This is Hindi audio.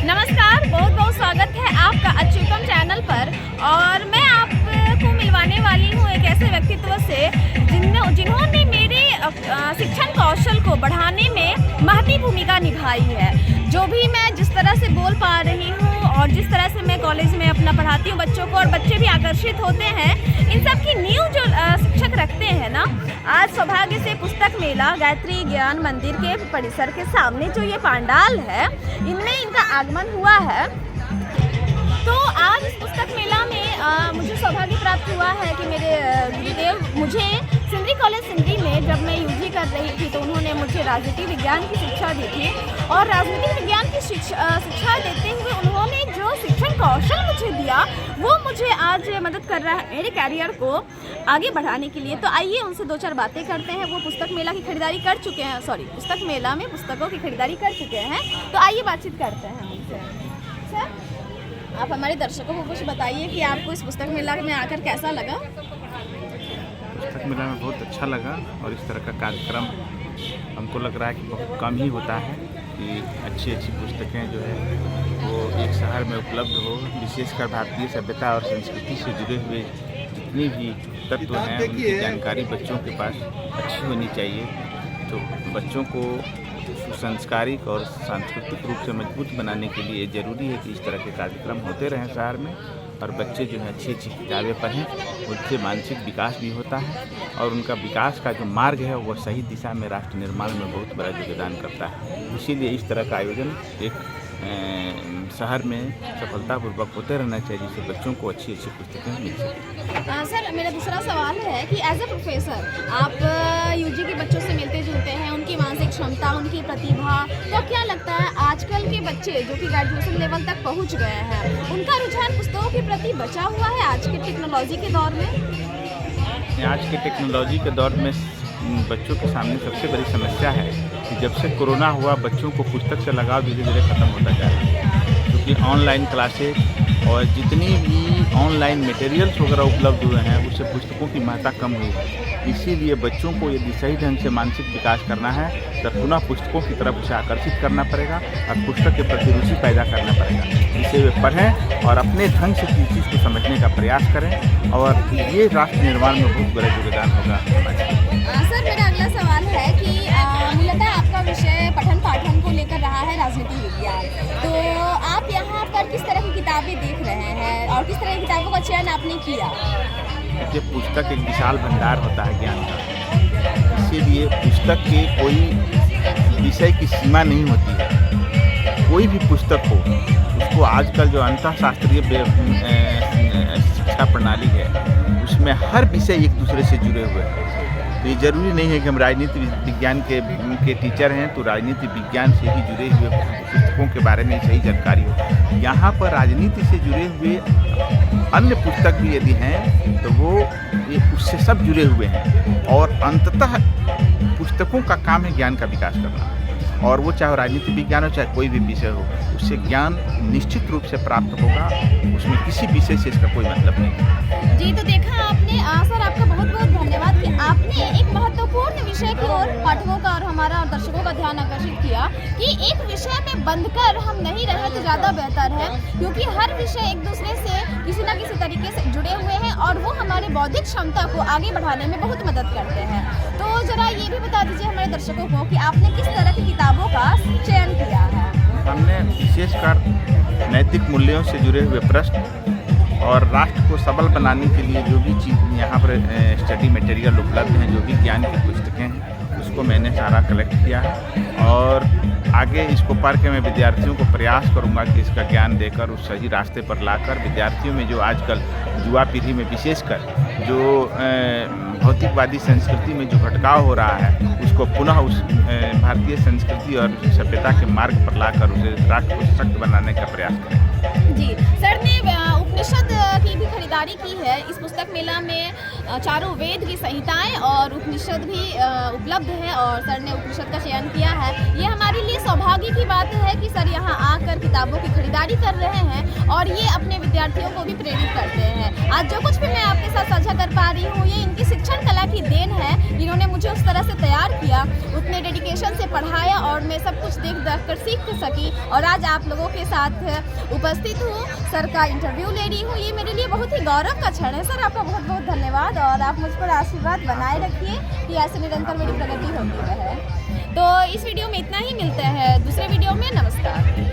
नमस्कार, बहुत बहुत स्वागत है आपका अच्युतम चैनल पर। और मैं आपको मिलवाने वाली हूँ एक ऐसे व्यक्तित्व से जिन्होंने मेरे शिक्षण कौशल को बढ़ाने में महती भूमिका निभाई है। जो भी मैं जिस तरह से बोल पा रही हूँ और जिस तरह से मैं कॉलेज में अपना पढ़ाती हूँ बच्चों को, और बच्चे भी आकर्षित होते हैं, इन सब की नींव जो शिक्षक रखते हैं ना। आज सौभाग्य से पुस्तक मेला गायत्री ज्ञान मंदिर के परिसर के सामने जो ये पंडाल है, इनमें इनका आगमन हुआ है। तो आज इस पुस्तक मेला में मुझे सौभाग्य प्राप्त हुआ है कि मेरे गुरुदेव मुझे सिंदरी कॉलेज सिंदरी में जब मैं यूजी कर रही थी तो उन्होंने मुझे राजनीति विज्ञान की शिक्षा दी थी। और राजनीतिक विज्ञान की शिक्षा देते हुए उन्होंने जो शिक्षण कौशल मुझे दिया वो मुझे आज मदद कर रहा है मेरे कैरियर को आगे बढ़ाने के लिए। तो आइए उनसे दो चार बातें करते हैं। वो पुस्तक मेला की खरीदारी कर चुके हैं, पुस्तक मेला में पुस्तकों की खरीदारी कर चुके हैं। तो आइए बातचीत करते हैं उनसे। सर, आप हमारे दर्शकों को कुछ बताइए कि आपको इस पुस्तक मेला में आकर कैसा लगा? पुस्तक मेला में बहुत अच्छा लगा, और इस तरह का कार्यक्रम हमको लग रहा है कि बहुत कम ही होता है कि अच्छी अच्छी पुस्तकें जो है वो एक शहर में उपलब्ध हो। विशेषकर भारतीय सभ्यता और संस्कृति से जुड़े हुए जितने भी तत्व हैं उनकी जानकारी बच्चों के पास अच्छी होनी चाहिए। तो बच्चों को संस्कारिक और सांस्कृतिक रूप से मजबूत बनाने के लिए ज़रूरी है कि इस तरह के कार्यक्रम होते रहें शहर में, और बच्चे जो है अच्छी अच्छी किताबें पढ़ें। उनसे मानसिक विकास भी होता है, और उनका विकास का जो मार्ग है वो सही दिशा में राष्ट्र निर्माण में बहुत बड़ा योगदान करता है। इसीलिए इस तरह का आयोजन एक शहर में सफलतापूर्वक होते रहना चाहिए, जिससे बच्चों को अच्छी अच्छी पुस्तकें मिल सकें। सर, मेरा दूसरा सवाल है कि एज ए प्रोफेसर आप यूजी के बच्चों से मिलते जुलते हैं, उनकी मानसिक क्षमता, उनकी प्रतिभा, तो क्या लगता है आजकल के बच्चे जो कि ग्रेजुएशन लेवल तक पहुंच गए हैं, उनका रुझान पुस्तकों के प्रति बचा हुआ है आज के टेक्नोलॉजी के दौर में? आज के टेक्नोलॉजी के दौर में बच्चों के सामने सबसे बड़ी समस्या है कि जब से कोरोना हुआ बच्चों को पुस्तक से लगाव धीरे धीरे ख़त्म होता जा रहा है। क्योंकि ऑनलाइन क्लासेस और जितनी भी ऑनलाइन मटेरियल्स वगैरह उपलब्ध हुए हैं उससे पुस्तकों की महत्ता कम हुई है। इसीलिए बच्चों को यदि सही ढंग से मानसिक विकास करना है तो पुनः पुस्तकों की तरफ उसे आकर्षित करना पड़ेगा और पुस्तक के प्रति रुचि पैदा करना पड़ेगा, जिससे वे पढ़ें और अपने ढंग से किसी चीज़ को समझने का प्रयास करें, और ये राष्ट्र निर्माण में बहुत बड़ा योगदान होगा। सर, मेरा अगला सवाल है कि मूलतः आपका विषय पठन पाठन को लेकर रहा है राजनीति विज्ञान, तो आप यहाँ पर किस तरह की किताबें देख रहे हैं और किस तरह की किताबों का चयन आपने किया? देखिए, पुस्तक एक विशाल भंडार होता है ज्ञान का, इसीलिए पुस्तक के कोई विषय की सीमा नहीं होती है। कोई भी पुस्तक हो उसको आजकल जो अंतःशास्त्रीय शिक्षा प्रणाली है उसमें हर विषय एक दूसरे से जुड़े हुए हैं। तो ये ज़रूरी नहीं है कि हम राजनीति विज्ञान के टीचर हैं तो राजनीति विज्ञान से ही जुड़े हुए पुस्तकों के बारे में सही जानकारी हो। यहाँ पर राजनीति से जुड़े हुए अन्य पुस्तक भी यदि हैं तो वो उससे सब जुड़े हुए हैं, और अंततः पुस्तकों का काम है ज्ञान का विकास करना, और वो चाहे राजनीति विज्ञान हो चाहे कोई भी विषय हो, उससे ज्ञान निश्चित रूप से प्राप्त होगा। उसमें किसी विषय से इसका कोई मतलब नहीं। जी, तो देखा आपने। सर, आपका बहुत बहुत धन्यवाद कि आपने एक महत्वपूर्ण विषय की ओर पाठकों का और हमारा और दर्शकों का ध्यान आकर्षित किया कि एक विषय में बंधकर हम नहीं रहे तो ज़्यादा बेहतर है, क्योंकि हर विषय एक दूसरे से किसी न किसी तरीके से जुड़े हुए हैं और वो हमारे बौद्धिक क्षमता को आगे बढ़ाने में बहुत मदद करते हैं। तो जरा ये भी बता दीजिए हमारे दर्शकों को कि आपने किस तरह की किताबों का चयन किया है? हमने विशेषकर नैतिक मूल्यों से जुड़े हुए प्रश्न और राष्ट्र को सबल बनाने के लिए जो भी चीज़ यहाँ पर स्टडी मटेरियल उपलब्ध हैं, जो भी ज्ञान की पुस्तकें हैं, उसको मैंने सारा कलेक्ट किया है, और आगे इसको पढ़ के मैं विद्यार्थियों को प्रयास करूँगा कि इसका ज्ञान देकर उस सही रास्ते पर लाकर विद्यार्थियों में जो आजकल युवा पीढ़ी में विशेषकर जो भौतिकवादी संस्कृति में जो भटकाव हो रहा है उसको पुनः उस भारतीय संस्कृति और सभ्यता के मार्ग पर लाकर उसे राष्ट्र को सशक्त बनाने का प्रयास करें। जी, सर ने उपनिषद की भी खरीदारी की है। इस पुस्तक मेला में चारों वेद की संहिताएं और उपनिषद भी उपलब्ध है, और सर ने उपनिषद का चयन किया है। ये हमारे लिए सौभाग्य की बात है कि सर यहाँ आकर किताब किताबों की खरीदारी कर रहे हैं और ये अपने विद्यार्थियों को भी प्रेरित करते हैं। आज जो कुछ भी मैं आपके साथ साझा कर पा रही हूँ ये इनकी शिक्षण कला की देन है। इन्होंने मुझे उस तरह से तैयार किया, उतने डेडिकेशन से पढ़ाया और मैं सब कुछ देख कर सीख सकी और आज आप लोगों के साथ उपस्थित हूँ, सर का इंटरव्यू ले रही हूँ। ये मेरे लिए बहुत ही गौरव का क्षण है। सर आपका बहुत बहुत धन्यवाद और आप मुझ पर आशीर्वाद बनाए रखिए कि ऐसे निरंतर मेरी प्रगति होती रहे। तो इस वीडियो में इतना ही, मिलते हैं दूसरे वीडियो में। नमस्कार।